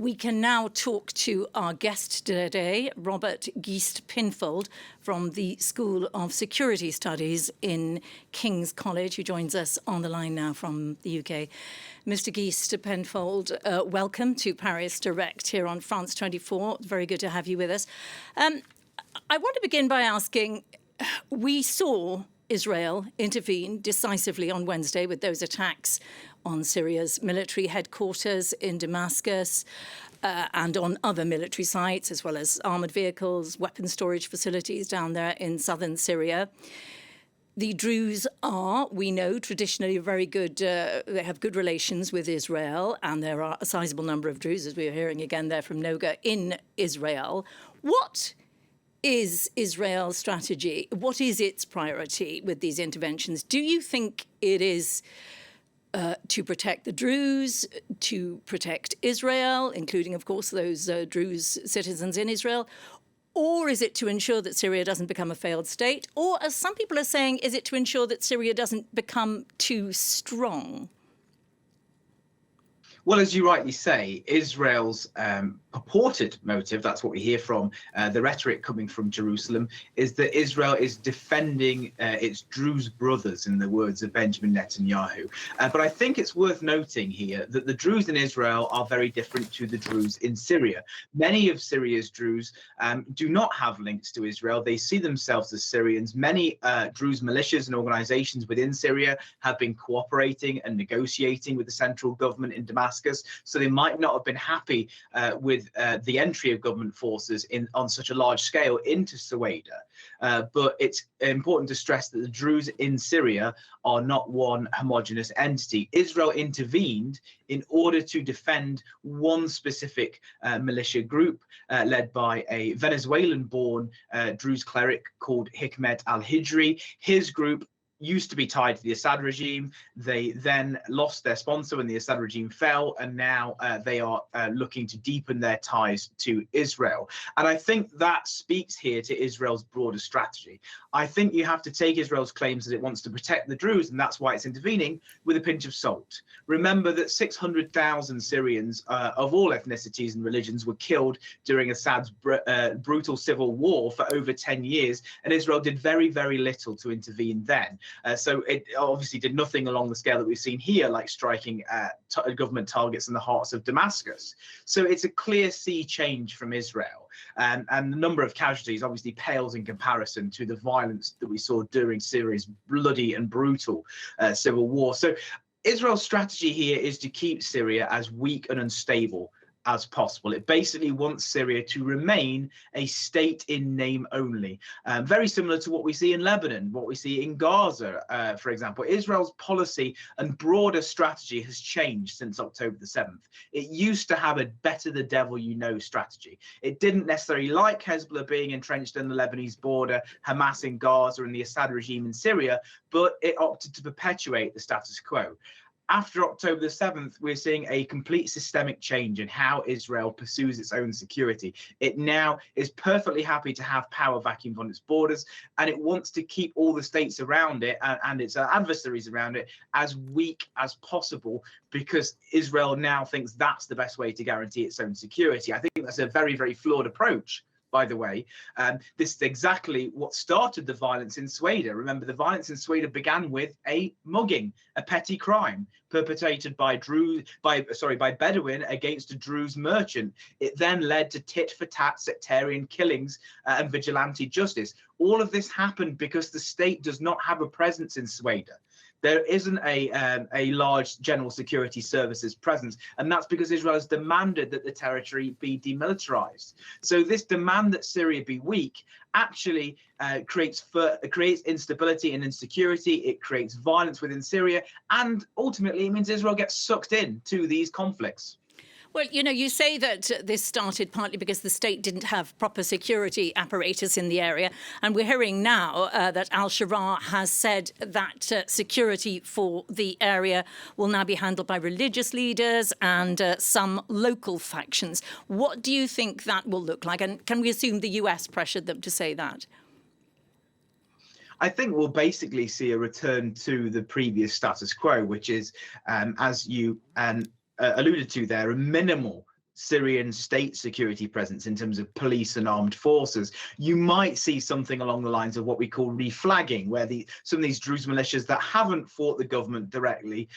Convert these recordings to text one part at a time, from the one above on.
We can now talk to our guest today, Robert Geist Pinfold from the School of Security Studies in King's College, who joins us on the line now from the UK. Mr. Geist Pinfold, welcome to Paris Direct here on France 24. Very good to have you with us. I want to begin by asking, we saw Israel intervene decisively on Wednesday with those attacks on Syria's military headquarters in Damascus and on other military sites, as well as armoured vehicles, weapons storage facilities down there in southern Syria. The Druze are, we know, traditionally very good, they have good relations with Israel, and there are a sizable number of Druze, as we are hearing again there from Noga, in Israel. What is Israel's strategy? What is its priority with these interventions? Do you think it is to protect the Druze, to protect Israel, including, of course, those Druze citizens in Israel? Or is it to ensure that Syria doesn't become a failed state? Or, as some people are saying, is it to ensure that Syria doesn't become too strong? Well, as you rightly say, Israel's purported motive, that's what we hear from the rhetoric coming from Jerusalem, is that Israel is defending its Druze brothers, in the words of Benjamin Netanyahu. But I think it's worth noting here that the Druze in Israel are very different to the Druze in Syria. Many of Syria's Druze do not have links to Israel. They see themselves as Syrians. Many Druze militias and organizations within Syria have been cooperating and negotiating with the central government in Damascus. So they might not have been happy with the entry of government forces on such a large scale into Sweida. But it's important to stress that the Druze in Syria are not one homogenous entity. Israel intervened in order to defend one specific militia group led by a Venezuelan-born Druze cleric called Hikmet al-Hijri. His group used to be tied to the Assad regime. They then lost their sponsor when the Assad regime fell, and now they are looking to deepen their ties to Israel. And I think that speaks here to Israel's broader strategy. I think you have to take Israel's claims that it wants to protect the Druze, and that's why it's intervening, with a pinch of salt. Remember that 600,000 Syrians of all ethnicities and religions were killed during Assad's brutal civil war for over 10 years, and Israel did very, very little to intervene then. So it obviously did nothing along the scale that we've seen here, like striking government targets in the hearts of Damascus. So it's a clear sea change from Israel. And the number of casualties obviously pales in comparison to the violence that we saw during Syria's bloody and brutal civil war. So Israel's strategy here is to keep Syria as weak and unstable as possible. It basically wants Syria to remain a state in name only, very similar to what we see in Lebanon, what we see in Gaza, for example. Israel's policy and broader strategy has changed since October the 7th. It used to have a better the devil you know strategy. It didn't necessarily like Hezbollah being entrenched in the Lebanese border, Hamas in Gaza, and the Assad regime in Syria, but it opted to perpetuate the status quo. After October the 7th, we're seeing a complete systemic change in how Israel pursues its own security. It now is perfectly happy to have power vacuumed on its borders, and it wants to keep all the states around it and its adversaries around it as weak as possible, because Israel now thinks that's the best way to guarantee its own security. I think that's a very, very flawed approach, by the way. This is exactly what started the violence in Sweida. Remember, the violence in Sweida began with a mugging, a petty crime perpetrated by Bedouin against a Druze merchant. It then led to tit-for-tat sectarian killings and vigilante justice. All of this happened because the state does not have a presence in Sweida. There isn't a large general security services presence, and that's because Israel has demanded that the territory be demilitarized. So this demand that Syria be weak actually creates instability and insecurity. It creates violence within Syria, and ultimately it means Israel gets sucked into these conflicts. Well, you know, you say that this started partly because the state didn't have proper security apparatus in the area. And we're hearing now that Al-Sharaa has said that security for the area will now be handled by religious leaders and some local factions. What do you think that will look like? And can we assume the US pressured them to say that? I think we'll basically see a return to the previous status quo, which is, as you alluded to there, a minimal Syrian state security presence in terms of police and armed forces, you might see something along the lines of what we call reflagging, where some of these Druze militias that haven't fought the government directly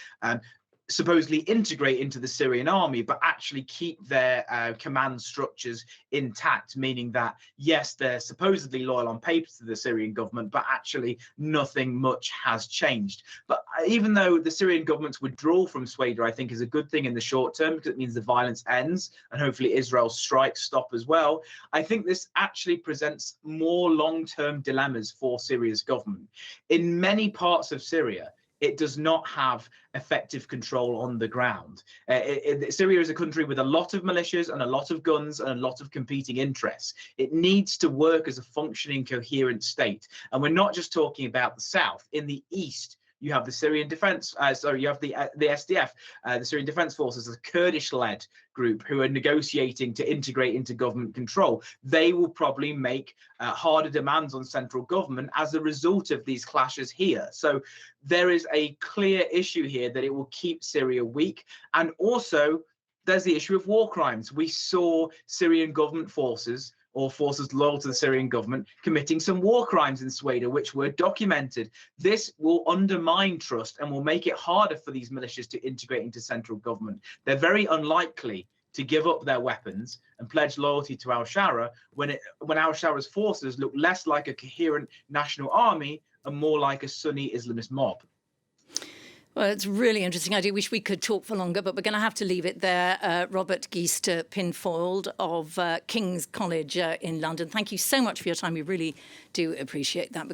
supposedly integrate into the Syrian army, but actually keep their command structures intact, meaning that, yes, they're supposedly loyal on paper to the Syrian government, but actually nothing much has changed. But even though the Syrian government's withdrawal from Sweida, I think, is a good thing in the short term, because it means the violence ends and hopefully Israel's strikes stop as well, I think this actually presents more long-term dilemmas for Syria's government. In many parts of Syria, it does not have effective control on the ground. Syria is a country with a lot of militias and a lot of guns and a lot of competing interests. It needs to work as a functioning, coherent state. And we're not just talking about the south. In the east, you have the Syrian defense, you have the SDF, the Syrian Defense Forces, a Kurdish-led group who are negotiating to integrate into government control. They will probably make harder demands on central government as a result of these clashes here. So there is a clear issue here that it will keep Syria weak. And also, there's the issue of war crimes. We saw Syrian government forces, or forces loyal to the Syrian government, committing some war crimes in Sweida, which were documented. This will undermine trust and will make it harder for these militias to integrate into central government. They're very unlikely to give up their weapons and pledge loyalty to al-Sharaa when al-Shara's forces look less like a coherent national army and more like a Sunni Islamist mob. Well, it's really interesting. I do wish we could talk for longer, but we're going to have to leave it there. Robert Geist Pinfold of King's College in London, thank you so much for your time. We really do appreciate that.